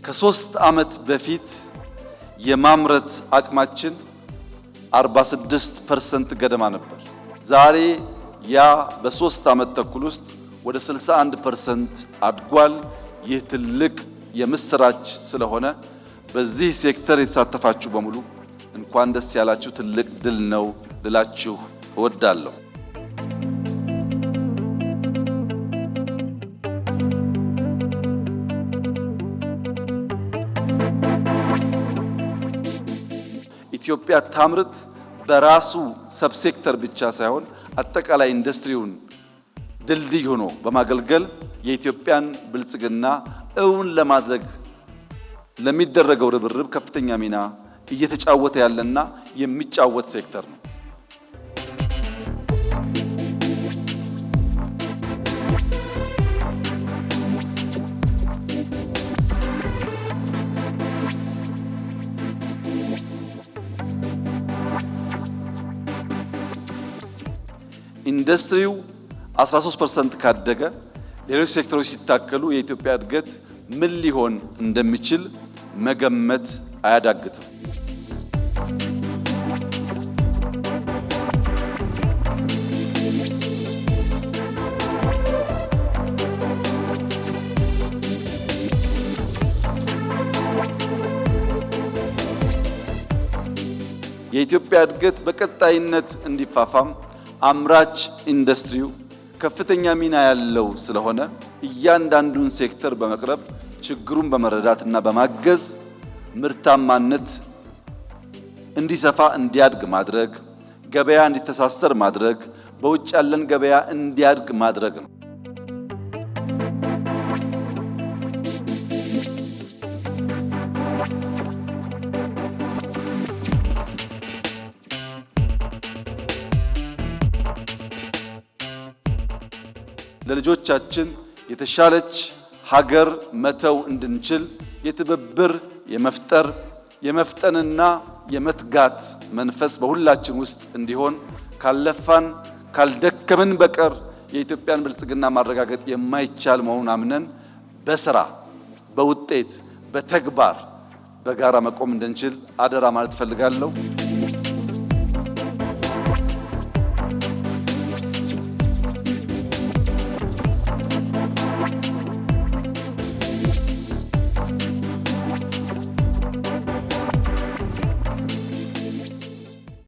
ከ3 ዓመት በፊት የማምረት አቅማችን 46% ገደማ ነበር። ዛሬ ያ በ3 ዓመት ተኩል ውስጥ ወደ 61% አድጓል። ይህ ትልቅ የምስራች ስለሆነ በዚህ ሴክተር የተሳተፋችሁ በሙሉ እንኳን ደስ ያላችሁ፣ ትልቅ ድል ነው ልላችሁ እወዳለሁ። ኢትዮጵያ ታምርት በራሱ ሰብሴክተር ብቻ ሳይሆን አጠቃላይ ኢንዱስትሪውን ድልድይ ሆኖ በማገልገል የኢትዮጵያን ብልጽግና እውን ለማድረግ ለሚደረገው ርብርብ ከፍተኛ ሚና እየተጫወተ ያለና የሚጫወት ሴክተር ነው። ኢንዱስትሪው 13% ካደገ ሌሎች ሴክተሮች ሲታከሉ የኢትዮጵያ እድገት ምን ሊሆን እንደሚችል መገመት አያዳግትም። የኢትዮጵያ እድገት በቀጣይነት እንዲፋፋም አምራች ኢንዱስትሪው ከፍተኛ ሚና ያለው ስለሆነ እያንዳንዱን ሴክተር በመቅረብ ችግሩን በመረዳትና በማገዝ ምርታማነት እንዲሰፋ እንዲያድግ ማድረግ፣ ገበያ እንዲተሳሰር ማድረግ፣ በውጭ ያለን ገበያ እንዲያድግ ማድረግ ነው። ለልጆቻችን የተሻለች ሀገር መተው እንድንችል የትብብር የመፍጠር የመፍጠንና የመትጋት መንፈስ በሁላችን ውስጥ እንዲሆን ካልለፋን ካልደከምን በቀር የኢትዮጵያን ብልጽግና ማረጋገጥ የማይቻል መሆኑን አምነን በስራ በውጤት በተግባር በጋራ መቆም እንድንችል አደራ ማለት ፈልጋለሁ።